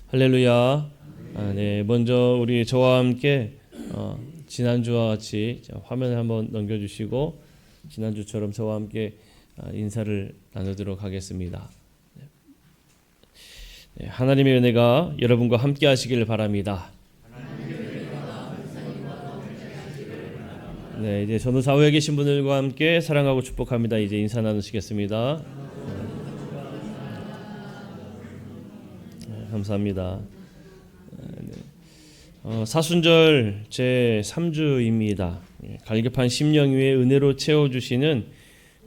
할렐루야. 네, 먼저 우리 저와 함께 지난주와 같이 화면을 한번 넘겨주시고 지난주처럼 저와 함께 인사를 나누도록 하겠습니다. 네, 하나님의 은혜가 여러분과 함께 하시길 바랍니다. 네, 이제 전후 좌우에 계신 분들과 함께 사랑하고 축복합니다. 이제 인사 나누시겠습니다. 감사합니다. 사순절 제 3주입니다. 갈급한 심령 위에 은혜로 채워주시는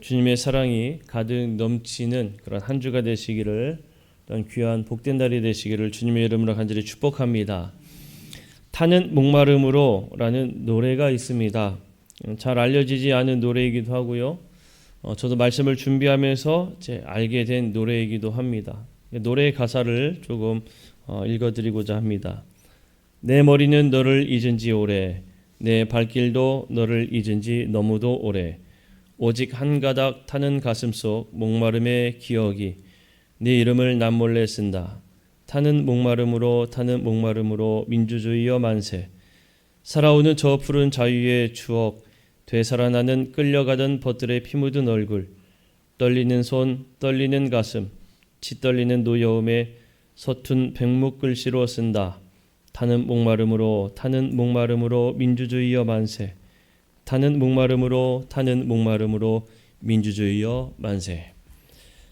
주님의 사랑이 가득 넘치는 그런 한 주가 되시기를, 또한 귀한 복된 날이 되시기를 주님의 이름으로 간절히 축복합니다. 타는 목마름으로 라는 노래가 있습니다. 잘 알려지지 않은 노래이기도 하고요. 저도 말씀을 준비하면서 알게 된 노래이기도 합니다. 노래의 가사를 조금 읽어드리고자 합니다. 내 머리는 너를 잊은 지 오래, 내 발길도 너를 잊은 지 너무도 오래. 오직 한 가닥 타는 가슴 속 목마름의 기억이 네 이름을 남몰래 쓴다. 타는 목마름으로 민주주의여 만세. 살아오는 저 푸른 자유의 추억, 되살아나는 끌려가던 벗들의 피 묻은 얼굴, 떨리는 손, 떨리는 가슴, 치떨리는 노여움에 서툰 백목 글씨로 쓴다. 타는 목마름으로 민주주의여 만세. 타는 목마름으로 민주주의여 만세.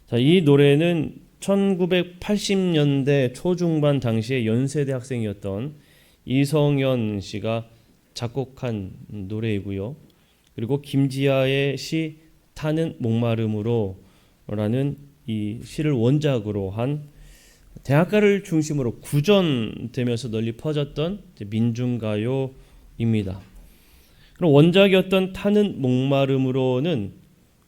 자, 이 노래는 1980년대 초중반 당시에 연세대 학생이었던 이성현 씨가 작곡한 노래이고요. 그리고 김지아의 시 타는 목마름으로 라는 이 시를 원작으로 한 대학가를 중심으로 구전되면서 널리 퍼졌던 민중가요입니다. 그럼 원작이었던 타는 목마름으로는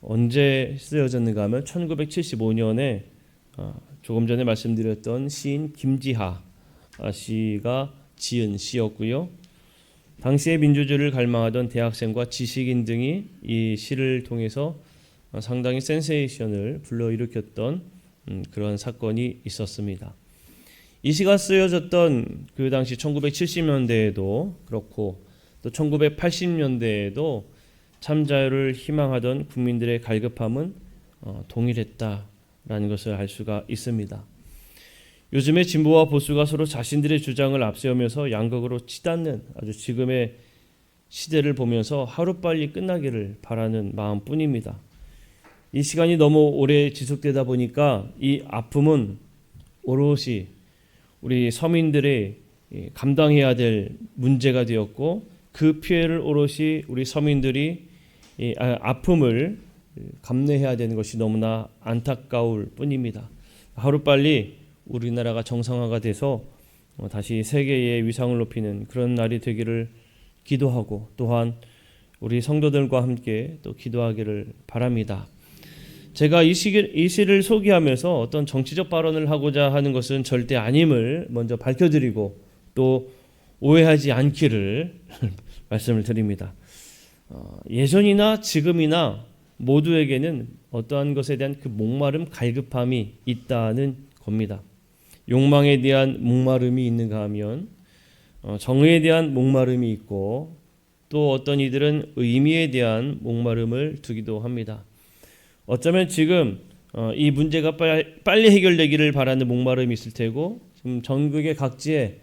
언제 쓰여졌는가 하면 1975년에 조금 전에 말씀드렸던 시인 김지하 씨가 지은 시였고요. 당시의 민주주의를 갈망하던 대학생과 지식인 등이 이 시를 통해서 상당히 센세이션을 불러일으켰던 그런 사건이 있었습니다. 이 시가 쓰여졌던 그 당시 1970년대에도 그렇고 또 1980년대에도 참자유를 희망하던 국민들의 갈급함은 동일했다라는 것을 알 수가 있습니다. 요즘의 진보와 보수가 서로 자신들의 주장을 앞세우면서 양극으로 치닫는 아주 지금의 시대를 보면서 하루빨리 끝나기를 바라는 마음뿐입니다. 이 시간이 너무 오래 지속되다 보니까 이 아픔은 오롯이 우리 서민들이 감당해야 될 문제가 되었고, 그 피해를 오롯이 우리 서민들이 아픔을 감내해야 되는 것이 너무나 안타까울 뿐입니다. 하루빨리 우리나라가 정상화가 돼서 다시 세계의 위상을 높이는 그런 날이 되기를 기도하고, 또한 우리 성도들과 함께 또 기도하기를 바랍니다. 제가 이 시를 소개하면서 어떤 정치적 발언을 하고자 하는 것은 절대 아님을 먼저 밝혀드리고 또 오해하지 않기를 말씀을 드립니다. 예전이나 지금이나 모두에게는 어떠한 것에 대한 그 목마름, 갈급함이 있다는 겁니다. 욕망에 대한 목마름이 있는가 하면 정의에 대한 목마름이 있고, 또 어떤 이들은 의미에 대한 목마름을 두기도 합니다. 어쩌면 지금 이 문제가 빨리 해결되기를 바라는 목마름이 있을 테고, 지금 전국의 각지에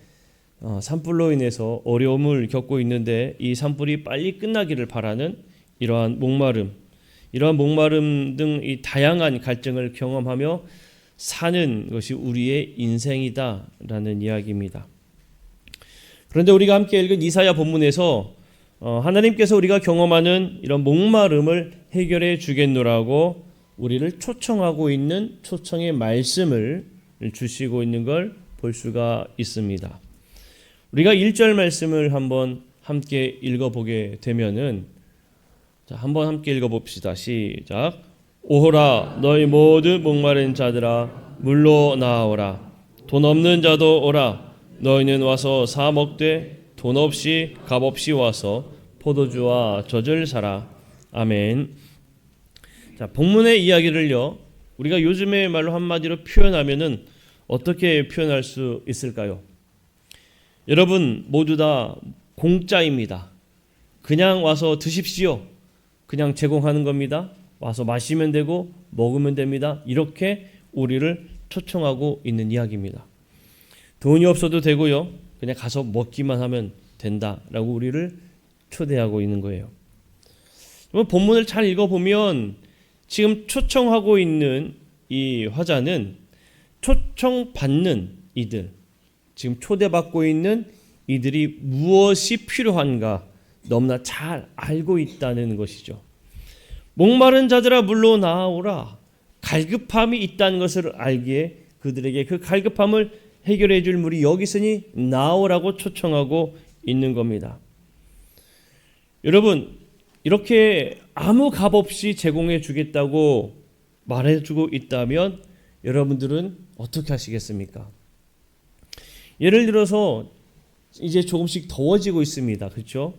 산불로 인해서 어려움을 겪고 있는데 이 산불이 빨리 끝나기를 바라는 이러한 목마름 등 이 다양한 갈증을 경험하며 사는 것이 우리의 인생이다라는 이야기입니다. 그런데 우리가 함께 읽은 이사야 본문에서 하나님께서 우리가 경험하는 이런 목마름을 해결해 주겠노라고 우리를 초청하고 있는 초청의 말씀을 주시고 있는 걸 볼 수가 있습니다. 우리가 1절 말씀을 한번 함께 읽어보게 되면은, 한번 함께 읽어봅시다. 시작. 오호라 너희 모두 목마른 자들아 물로 나아오라. 돈 없는 자도 오라. 너희는 와서 사 먹되 돈 없이 값 없이 와서 포도주와 젖을 사라. 아멘. 자, 본문의 이야기를요, 우리가 요즘의 말로 한마디로 표현하면은 어떻게 표현할 수 있을까요? 여러분 모두 다 공짜입니다. 그냥 와서 드십시오. 그냥 제공하는 겁니다. 와서 마시면 되고 먹으면 됩니다. 이렇게 우리를 초청하고 있는 이야기입니다. 돈이 없어도 되고요. 그냥 가서 먹기만 하면 된다라고 우리를 초대하고 있는 거예요. 본문을 잘 읽어보면 지금 초청하고 있는 이 화자는 초청받는 이들, 지금 초대받고 있는 이들이 무엇이 필요한가 너무나 잘 알고 있다는 것이죠. 목마른 자들아 물러 나오라. 갈급함이 있다는 것을 알기에 그들에게 그 갈급함을 해결해 줄 물이 여기 있으니 나오라고 초청하고 있는 겁니다. 여러분, 이렇게 아무 값 없이 제공해 주겠다고 말해주고 있다면 여러분들은 어떻게 하시겠습니까? 예를 들어서 이제 조금씩 더워지고 있습니다. 그렇죠?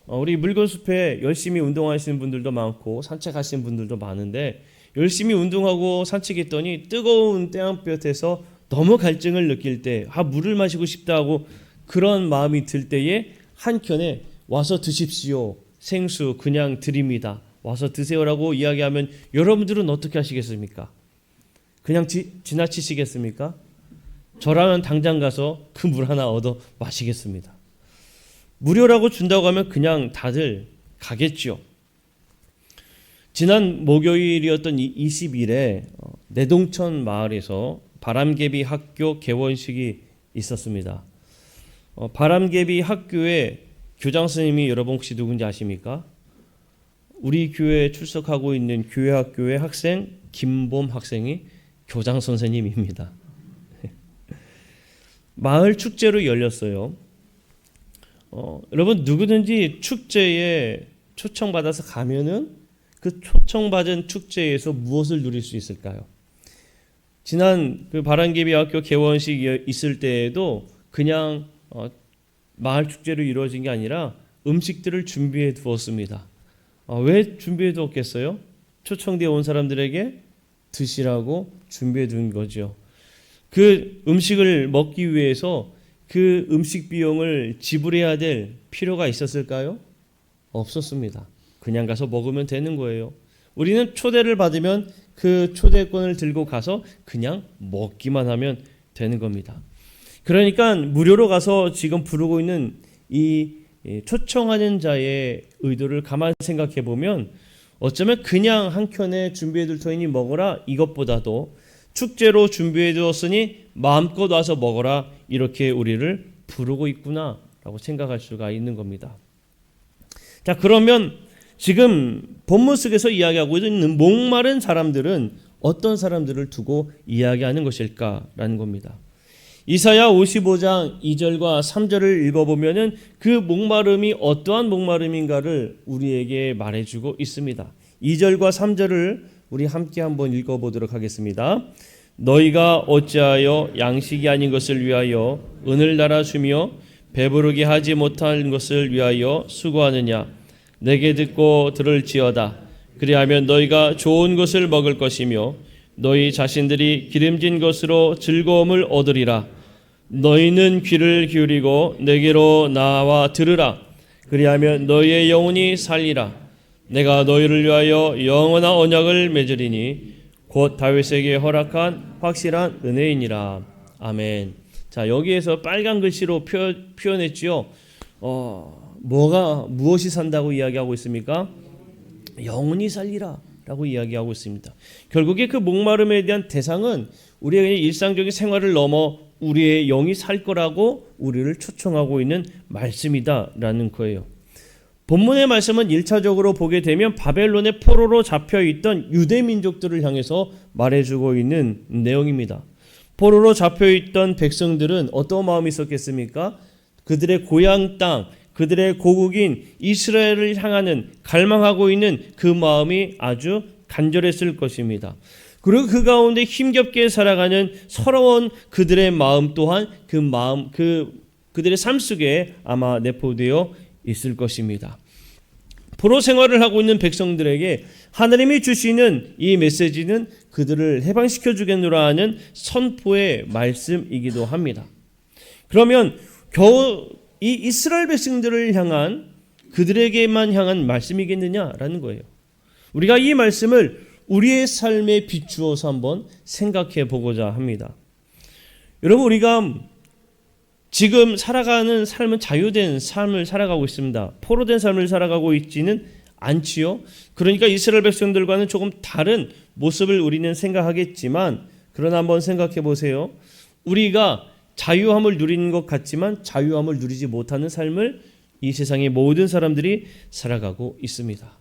우리 물건숲에 열심히 운동하시는 분들도 많고 산책하시는 분들도 많은데 열심히 운동하고 산책했더니 뜨거운 태양볕에서 너무 갈증을 느낄 때 물을 마시고 싶다 하고 그런 마음이 들 때에 한켠에 와서 드십시오. 생수 그냥 드립니다. 와서 드세요라고 이야기하면 여러분들은 어떻게 하시겠습니까? 그냥 지나치시겠습니까? 저라면 당장 가서 그 물 하나 얻어 마시겠습니다. 무료라고 준다고 하면 그냥 다들 가겠죠. 지난 목요일이었던 20일에 내동천 마을에서 바람개비 학교 개원식이 있었습니다. 바람개비 학교의 교장 선생님이 여러분 혹시 누군지 아십니까? 우리 교회에 출석하고 있는 교회 학교의 학생 김봄 학생이 교장 선생님입니다. 마을 축제로 열렸어요. 여러분 누구든지 축제에 초청받아서 가면은 그 초청받은 축제에서 무엇을 누릴 수 있을까요? 지난 그 바람개비 학교 개원식 있을 때에도 그냥 마을 축제로 이루어진 게 아니라 음식들을 준비해 두었습니다. 왜 준비해 두었겠어요? 초청되어 온 사람들에게 드시라고 준비해 둔 거죠. 그 음식을 먹기 위해서 그 음식 비용을 지불해야 될 필요가 있었을까요? 없었습니다. 그냥 가서 먹으면 되는 거예요. 우리는 초대를 받으면 그 초대권을 들고 가서 그냥 먹기만 하면 되는 겁니다. 그러니까 무료로 가서 지금 부르고 있는 이 초청하는 자의 의도를 가만히 생각해 보면 어쩌면 그냥 한켠에 준비해 둘 터이니 먹어라 이것보다도 축제로 준비해 두었으니 마음껏 와서 먹어라 이렇게 우리를 부르고 있구나라고 생각할 수가 있는 겁니다. 자, 그러면 지금 본문 속에서 이야기하고 있는 목마른 사람들은 어떤 사람들을 두고 이야기하는 것일까라는 겁니다. 이사야 55장 2절과 3절을 읽어보면은 그 목마름이 어떠한 목마름인가를 우리에게 말해주고 있습니다. 2절과 3절을 우리 함께 한번 읽어보도록 하겠습니다. 너희가 어찌하여 양식이 아닌 것을 위하여 은을 달아주며 배부르게 하지 못한 것을 위하여 수고하느냐. 내게 듣고 들을지어다. 그리하면 너희가 좋은 것을 먹을 것이며 너희 자신들이 기름진 것으로 즐거움을 얻으리라. 너희는 귀를 기울이고 내게로 나와 들으라. 그리하면 너희의 영혼이 살리라. 내가 너희를 위하여 영원한 언약을 맺으리니 곧 다윗에게 허락한 확실한 은혜이니라. 아멘. 자, 여기에서 빨간 글씨로 표현했지요. 무엇이 산다고 이야기하고 있습니까? 영혼이 살리라 라고 이야기하고 있습니다. 결국에 그 목마름에 대한 대상은 우리의 일상적인 생활을 넘어 우리의 영이 살 거라고 우리를 초청하고 있는 말씀이다라는 거예요. 본문의 말씀은 1차적으로 보게 되면 바벨론의 포로로 잡혀있던 유대민족들을 향해서 말해주고 있는 내용입니다. 포로로 잡혀있던 백성들은 어떤 마음이 있었겠습니까? 그들의 고향 땅, 그들의 고국인 이스라엘을 향하는 갈망하고 있는 그 마음이 아주 간절했을 것입니다. 그리고 그 가운데 힘겹게 살아가는 서러운 그들의 마음 또한 그들의 삶 속에 아마 내포되어 있을 것입니다. 포로 생활을 하고 있는 백성들에게 하나님이 주시는 이 메시지는 그들을 해방시켜 주겠노라 하는 선포의 말씀이기도 합니다. 그러면 겨우 이 이스라엘 백성들을 향한 그들에게만 향한 말씀이겠느냐라는 거예요. 우리가 이 말씀을 우리의 삶에 비추어서 한번 생각해 보고자 합니다. 여러분, 우리가 지금 살아가는 삶은 자유된 삶을 살아가고 있습니다. 포로된 삶을 살아가고 있지는 않지요. 그러니까 이스라엘 백성들과는 조금 다른 모습을 우리는 생각하겠지만, 그러나 한번 생각해 보세요. 우리가 자유함을 누리는 것 같지만 자유함을 누리지 못하는 삶을 이 세상의 모든 사람들이 살아가고 있습니다.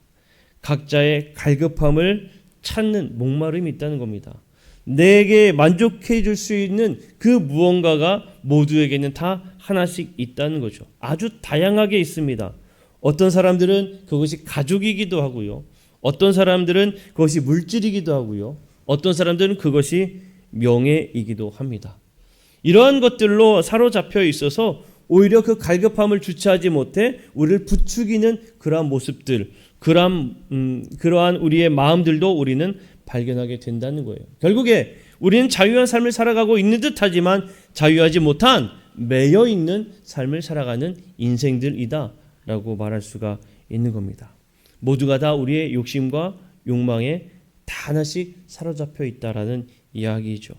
각자의 갈급함을 찾는 목마름이 있다는 겁니다. 내게 만족해 줄 수 있는 그 무언가가 모두에게는 다 하나씩 있다는 거죠. 아주 다양하게 있습니다. 어떤 사람들은 그것이 가족이기도 하고요. 어떤 사람들은 그것이 물질이기도 하고요. 어떤 사람들은 그것이 명예이기도 합니다. 이러한 것들로 사로잡혀 있어서 오히려 그 갈급함을 주체하지 못해 우리를 부추기는 그러한 모습들, 그러한 우리의 마음들도 우리는 발견하게 된다는 거예요. 결국에 우리는 자유한 삶을 살아가고 있는 듯하지만 자유하지 못한 매여 있는 삶을 살아가는 인생들이다라고 말할 수가 있는 겁니다. 모두가 다 우리의 욕심과 욕망에 다 하나씩 사로잡혀 있다라는 이야기이죠.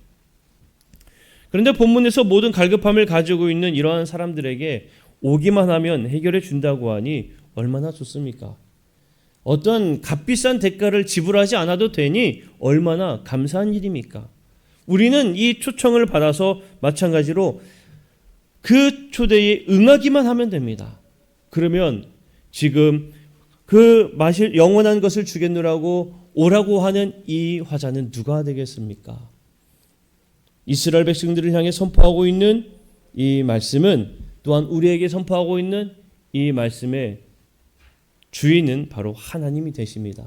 그런데 본문에서 모든 갈급함을 가지고 있는 이러한 사람들에게 오기만 하면 해결해 준다고 하니 얼마나 좋습니까? 어떤 값비싼 대가를 지불하지 않아도 되니 얼마나 감사한 일입니까? 우리는 이 초청을 받아서 마찬가지로 그 초대에 응하기만 하면 됩니다. 그러면 지금 그 마실 영원한 것을 주겠노라고 오라고 하는 이 화자는 누가 되겠습니까? 이스라엘 백성들을 향해 선포하고 있는 이 말씀은 또한 우리에게 선포하고 있는 이 말씀의 주인은 바로 하나님이 되십니다.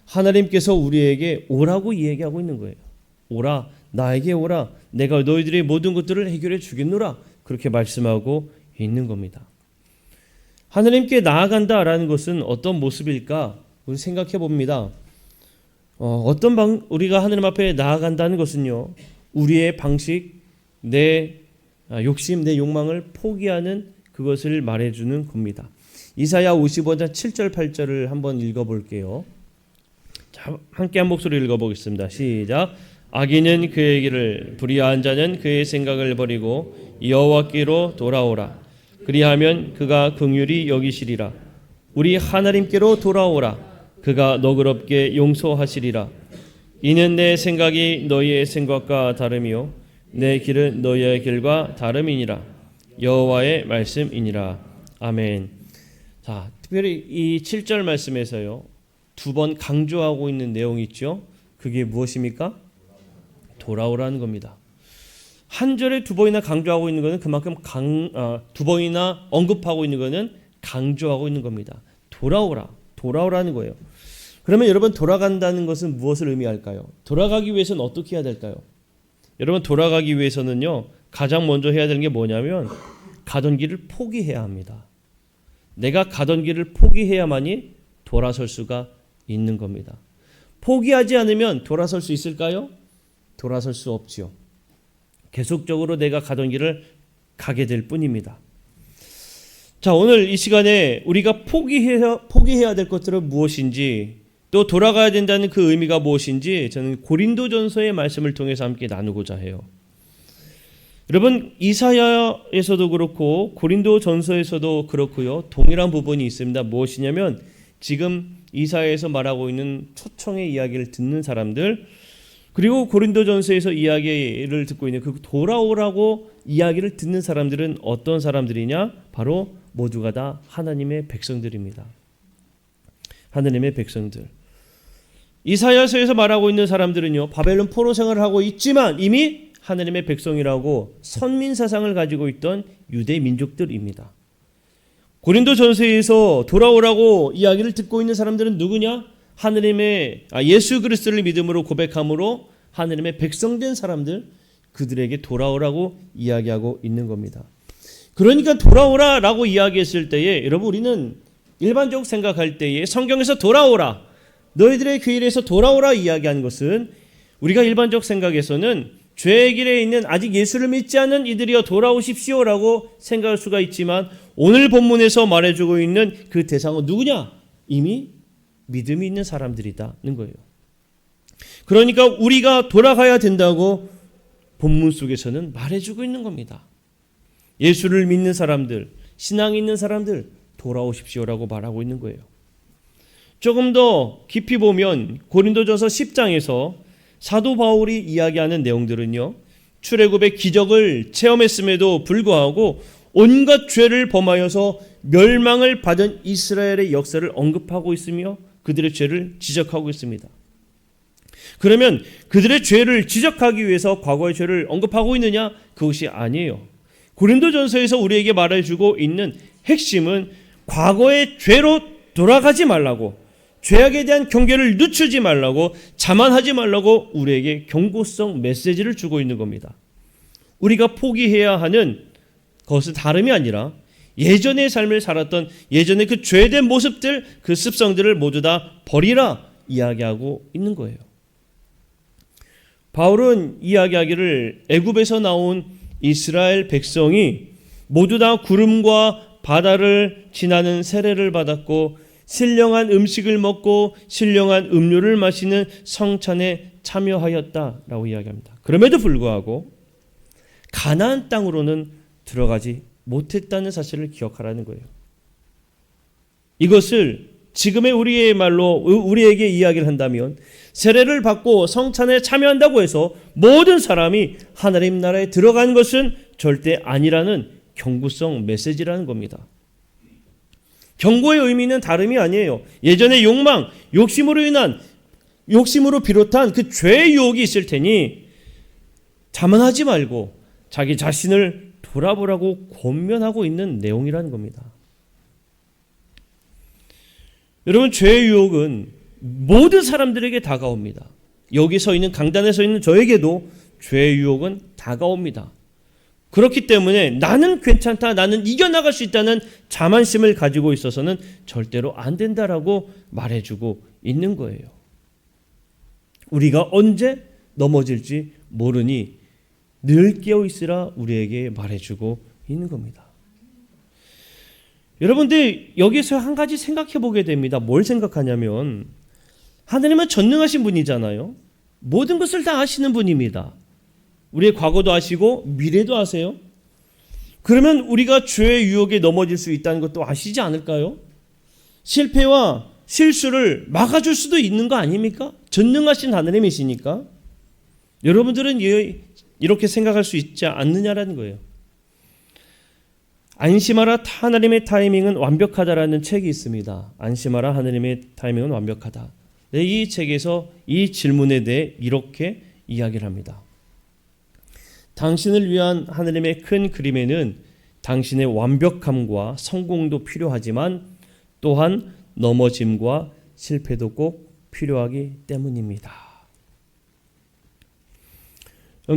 하나님께서 우리에게 오라고 이야기하고 있는 거예요. 오라, 나에게 오라, 내가 너희들의 모든 것들을 해결해 주겠노라, 그렇게 말씀하고 있는 겁니다. 하나님께 나아간다라는 것은 어떤 모습일까? 우리 생각해 봅니다. 우리가 하나님 앞에 나아간다는 것은요, 우리의 방식, 내 욕심, 내 욕망을 포기하는 그것을 말해주는 겁니다. 이사야 55장 7절 8절을 한번 읽어볼게요. 자, 함께 한 목소리 읽어보겠습니다. 시작. 악인은 그의 길을, 불의한 자는 그의 생각을 버리고 여호와께로 돌아오라. 그리하면 그가 긍휼히 여기시리라. 우리 하나님께로 돌아오라. 그가 너그럽게 용서하시리라. 이는 내 생각이 너희의 생각과 다름이요 내 길은 너희의 길과 다름이니라. 여호와의 말씀이니라. 아멘. 자, 특별히 이 7절 말씀에서요, 두 번 강조하고 있는 내용이 있죠. 그게 무엇입니까? 돌아오라는 겁니다. 한 절에 두 번이나 강조하고 있는 것은 그만큼 두 번이나 언급하고 있는 것은 강조하고 있는 겁니다. 돌아오라는 거예요. 그러면 여러분, 돌아간다는 것은 무엇을 의미할까요? 돌아가기 위해서는 어떻게 해야 될까요? 여러분, 돌아가기 위해서는요, 가장 먼저 해야 되는 게 뭐냐면 가던 길을 포기해야 합니다. 내가 가던 길을 포기해야만이 돌아설 수가 있는 겁니다. 포기하지 않으면 돌아설 수 있을까요? 돌아설 수 없지요. 계속적으로 내가 가던 길을 가게 될 뿐입니다. 자, 오늘 이 시간에 우리가 포기해야 될 것들은 무엇인지, 또 돌아가야 된다는 그 의미가 무엇인지 저는 고린도전서의 말씀을 통해서 함께 나누고자 해요. 여러분, 이사야에서도 그렇고 고린도전서에서도 그렇고요, 동일한 부분이 있습니다. 무엇이냐면 지금 이사야에서 말하고 있는 초청의 이야기를 듣는 사람들, 그리고 고린도전서에서 이야기를 듣고 있는 그 돌아오라고 이야기를 듣는 사람들은 어떤 사람들이냐? 바로 모두가 다 하나님의 백성들입니다. 하나님의 백성들. 이사야서에서 말하고 있는 사람들은요, 바벨론 포로 생활을 하고 있지만 이미 하나님의 백성이라고 선민 사상을 가지고 있던 유대 민족들입니다. 고린도전서에서 돌아오라고 이야기를 듣고 있는 사람들은 누구냐? 하나님의 예수 그리스도를 믿음으로 고백함으로 하나님의 백성된 사람들, 그들에게 돌아오라고 이야기하고 있는 겁니다. 그러니까 돌아오라라고 이야기했을 때에 여러분, 우리는 일반적으로 생각할 때에 성경에서 돌아오라, 너희들의 교회에서 돌아오라 이야기한 것은 우리가 일반적 생각에서는 죄의 길에 있는 아직 예수를 믿지 않는 이들이여 돌아오십시오라고 생각할 수가 있지만 오늘 본문에서 말해주고 있는 그 대상은 누구냐? 이미 믿음이 있는 사람들이다는 거예요. 그러니까 우리가 돌아가야 된다고 본문 속에서는 말해주고 있는 겁니다. 예수를 믿는 사람들, 신앙이 있는 사람들 돌아오십시오라고 말하고 있는 거예요. 조금 더 깊이 보면 고린도전서 10장에서 사도 바울이 이야기하는 내용들은요, 출애굽의 기적을 체험했음에도 불구하고 온갖 죄를 범하여서 멸망을 받은 이스라엘의 역사를 언급하고 있으며 그들의 죄를 지적하고 있습니다. 그러면 그들의 죄를 지적하기 위해서 과거의 죄를 언급하고 있느냐? 그것이 아니에요. 고린도전서에서 우리에게 말해주고 있는 핵심은 과거의 죄로 돌아가지 말라고, 죄악에 대한 경계를 늦추지 말라고, 자만하지 말라고 우리에게 경고성 메시지를 주고 있는 겁니다. 우리가 포기해야 하는 것은 다름이 아니라 예전의 삶을 살았던 예전의 그 죄된 모습들, 그 습성들을 모두 다 버리라 이야기하고 있는 거예요. 바울은 이야기하기를 애굽에서 나온 이스라엘 백성이 모두 다 구름과 바다를 지나는 세례를 받았고 신령한 음식을 먹고 신령한 음료를 마시는 성찬에 참여하였다라고 이야기합니다. 그럼에도 불구하고 가나안 땅으로는 들어가지 못했다는 사실을 기억하라는 거예요. 이것을 지금의 우리의 말로 우리에게 이야기를 한다면 세례를 받고 성찬에 참여한다고 해서 모든 사람이 하나님 나라에 들어간 것은 절대 아니라는 경고성 메시지라는 겁니다. 경고의 의미는 다름이 아니에요. 예전의 욕망, 욕심으로 비롯한 그 죄의 유혹이 있을 테니 자만하지 말고 자기 자신을 돌아보라고 권면하고 있는 내용이라는 겁니다. 여러분, 죄의 유혹은 모든 사람들에게 다가옵니다. 여기 서 있는 강단에 서 있는 저에게도 죄의 유혹은 다가옵니다. 그렇기 때문에 나는 괜찮다, 나는 이겨나갈 수 있다는 자만심을 가지고 있어서는 절대로 안 된다라고 말해주고 있는 거예요. 우리가 언제 넘어질지 모르니 늘 깨어있으라 우리에게 말해주고 있는 겁니다. 여러분들 여기서 한 가지 생각해 보게 됩니다. 뭘 생각하냐면 하나님은 전능하신 분이잖아요. 모든 것을 다 아시는 분입니다. 우리의 과거도 아시고 미래도 아세요. 그러면 우리가 죄의 유혹에 넘어질 수 있다는 것도 아시지 않을까요? 실패와 실수를 막아줄 수도 있는 거 아닙니까? 전능하신 하나님이시니까. 여러분들은 이렇게 생각할 수 있지 않느냐라는 거예요. 안심하라, 하나님의 타이밍은 완벽하다라는 책이 있습니다. 안심하라, 하나님의 타이밍은 완벽하다. 이 책에서 이 질문에 대해 이렇게 이야기를 합니다. 당신을 위한 하나님의 큰 그림에는 당신의 완벽함과 성공도 필요하지만 또한 넘어짐과 실패도 꼭 필요하기 때문입니다.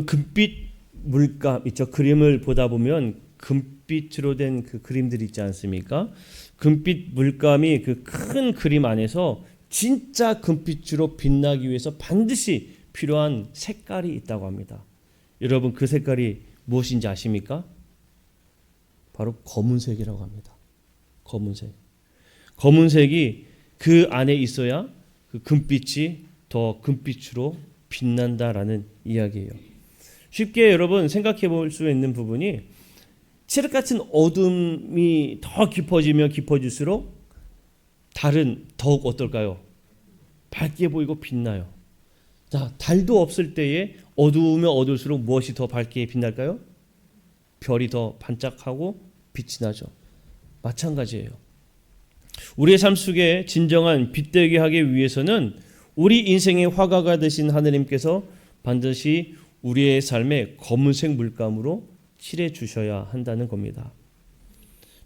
금빛 물감 있죠. 그림을 보다 보면 금빛으로 된 그 그림들 있지 않습니까? 금빛 물감이 그 큰 그림 안에서 진짜 금빛으로 빛나기 위해서 반드시 필요한 색깔이 있다고 합니다. 여러분, 그 색깔이 무엇인지 아십니까? 바로 검은색이라고 합니다. 검은색. 검은색이 그 안에 있어야 그 금빛이 더 금빛으로 빛난다라는 이야기예요. 쉽게 여러분 생각해 볼 수 있는 부분이 칠흑 같은 어둠이 더 깊어지면 깊어질수록 달은 더욱 어떨까요? 밝게 보이고 빛나요. 자, 달도 없을 때에 어두우면 어두울수록 무엇이 더 밝게 빛날까요? 별이 더 반짝하고 빛이 나죠. 마찬가지예요. 우리의 삶 속에 진정한 빛되게 하기 위해서는 우리 인생의 화가가 되신 하나님께서 반드시 우리의 삶에 검은색 물감으로 칠해 주셔야 한다는 겁니다.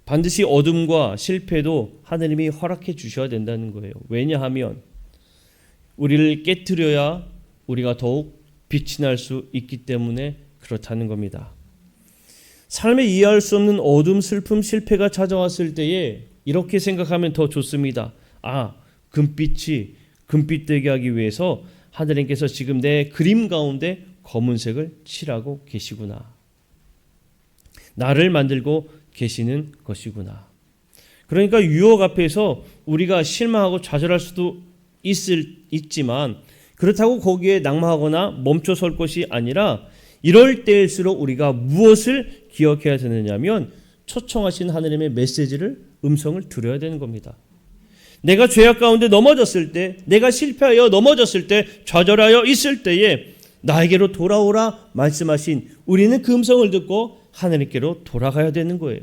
반드시 어둠과 실패도 하나님이 허락해 주셔야 된다는 거예요. 왜냐하면 우리를 깨트려야 우리가 더욱 빛이 날 수 있기 때문에 그렇다는 겁니다. 삶에 이해할 수 없는 어둠, 슬픔, 실패가 찾아왔을 때에 이렇게 생각하면 더 좋습니다. 아, 금빛이 금빛되게 하기 위해서 하나님께서 지금 내 그림 가운데 검은색을 칠하고 계시구나. 나를 만들고 계시는 것이구나. 그러니까 유혹 앞에서 우리가 실망하고 좌절할 수도 있지만 그렇다고 거기에 낙마하거나 멈춰 설 것이 아니라 이럴 때일수록 우리가 무엇을 기억해야 되느냐면 초청하신 하나님의 메시지를 음성을 들어야 되는 겁니다. 내가 죄악 가운데 넘어졌을 때, 내가 실패하여 넘어졌을 때, 좌절하여 있을 때에 나에게로 돌아오라 말씀하신 우리는 그 음성을 듣고 하나님께로 돌아가야 되는 거예요.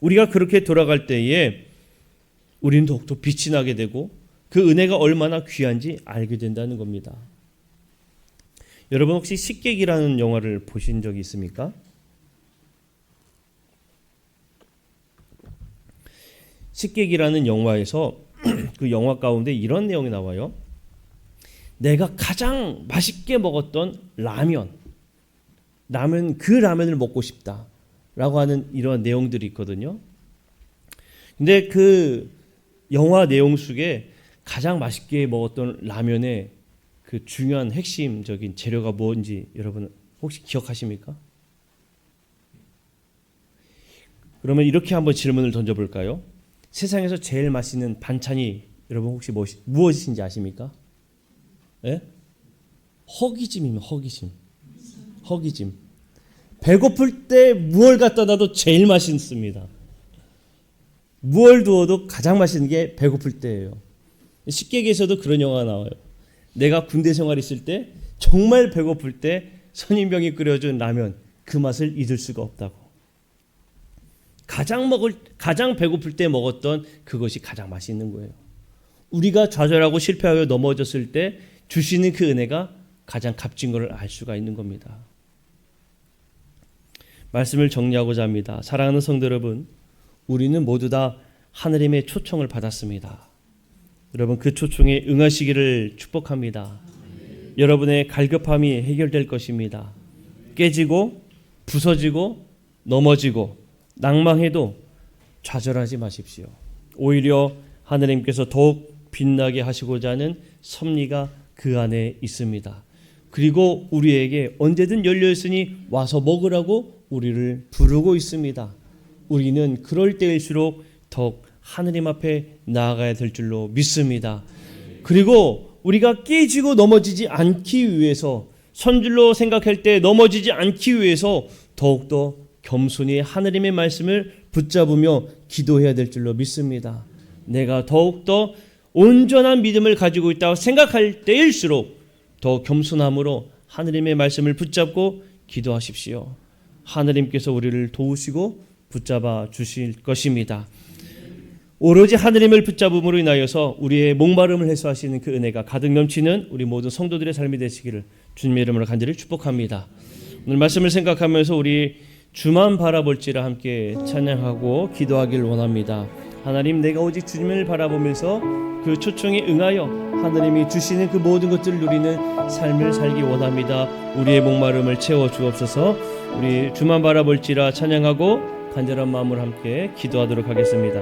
우리가 그렇게 돌아갈 때에 우리는 더욱더 빛이 나게 되고 그 은혜가 얼마나 귀한지 알게 된다는 겁니다. 여러분 혹시 식객이라는 영화를 보신 적이 있습니까? 식객이라는 영화에서 그 영화 가운데 이런 내용이 나와요. 내가 가장 맛있게 먹었던 라면 그 라면을 먹고 싶다라고 하는 이런 내용들이 있거든요. 근데 그 영화 내용 속에 가장 맛있게 먹었던 라면의 그 중요한 핵심적인 재료가 뭔지 여러분 혹시 기억하십니까? 그러면 이렇게 한번 질문을 던져볼까요? 세상에서 제일 맛있는 반찬이 여러분 혹시 무엇인지 아십니까? 예? 허기짐입니다. 허기짐. 배고플 때 무얼 갖다 놔도 제일 맛있습니다. 무얼 두어도 가장 맛있는 게 배고플 때예요. 식객에서도 그런 영화가 나와요. 내가 군대 생활 있을 때 정말 배고플 때 선임병이 끓여준 라면 그 맛을 잊을 수가 없다고. 가장 배고플 때 먹었던 그것이 가장 맛있는 거예요. 우리가 좌절하고 실패하여 넘어졌을 때 주시는 그 은혜가 가장 값진 것을 알 수가 있는 겁니다. 말씀을 정리하고자 합니다. 사랑하는 성도 여러분, 우리는 모두 다 하나님의 초청을 받았습니다. 여러분 그 초청에 응하시기를 축복합니다. 여러분의 갈급함이 해결될 것입니다. 깨지고 부서지고 넘어지고 낭망해도 좌절하지 마십시오. 오히려 하나님께서 더욱 빛나게 하시고자 하는 섭리가 그 안에 있습니다. 그리고 우리에게 언제든 열려있으니 와서 먹으라고 우리를 부르고 있습니다. 우리는 그럴 때일수록 더욱 하느님 앞에 나아가야 될 줄로 믿습니다. 그리고 우리가 깨지고 넘어지지 않기 위해서 선줄로 생각할 때 넘어지지 않기 위해서 더욱더 겸손히 하느님의 말씀을 붙잡으며 기도해야 될 줄로 믿습니다. 내가 더욱더 온전한 믿음을 가지고 있다고 생각할 때일수록 더 겸손함으로 하느님의 말씀을 붙잡고 기도하십시오. 하느님께서 우리를 도우시고 붙잡아 주실 것입니다. 오로지 하느님을 붙잡음으로 인하여서 우리의 목마름을 해소하시는 그 은혜가 가득 넘치는 우리 모든 성도들의 삶이 되시기를 주님의 이름으로 간절히 축복합니다. 오늘 말씀을 생각하면서 우리 주만 바라볼지라 함께 찬양하고 기도하길 원합니다. 하나님, 내가 오직 주님을 바라보면서 그 초청에 응하여 하나님이 주시는 그 모든 것들을 누리는 삶을 살기 원합니다. 우리의 목마름을 채워 주옵소서. 우리 주만 바라볼지라 찬양하고 간절한 마음으로 함께 기도하도록 하겠습니다.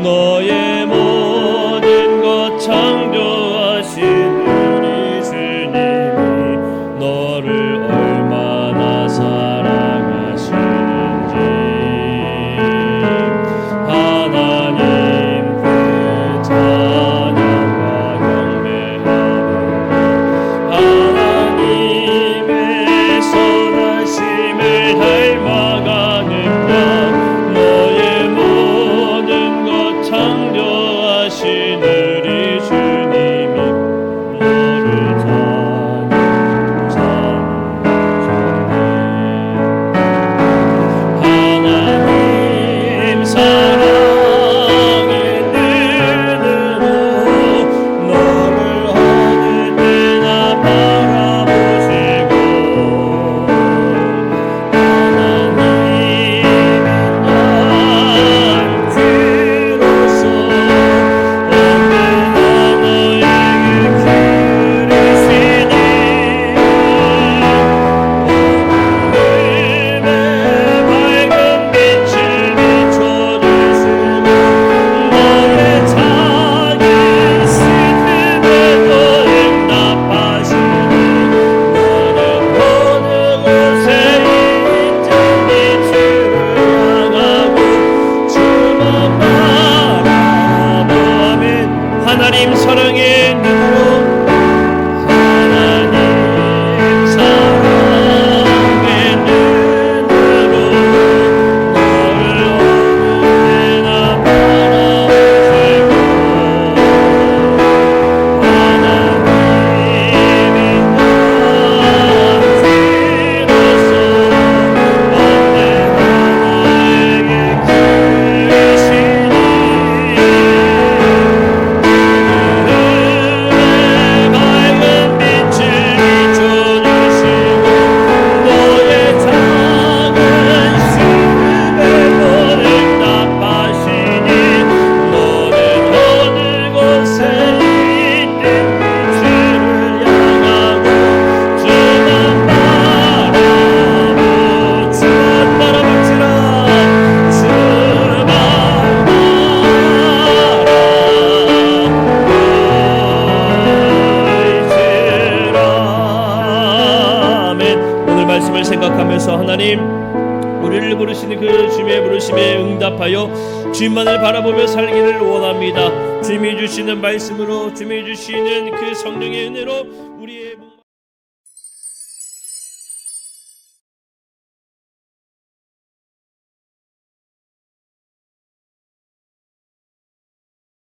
너의 모든 것 창조하신 우리 주님이 너를 얼마나 사랑하시는지 말씀을 생각하면서 하나님 우리를 부르시는 그 주님의 부르심에 응답하여 주님만을 바라보며 살기를 원합니다. 주님이 주시는 말씀으로 주님이 주시는 그 성령의 은혜로 우리의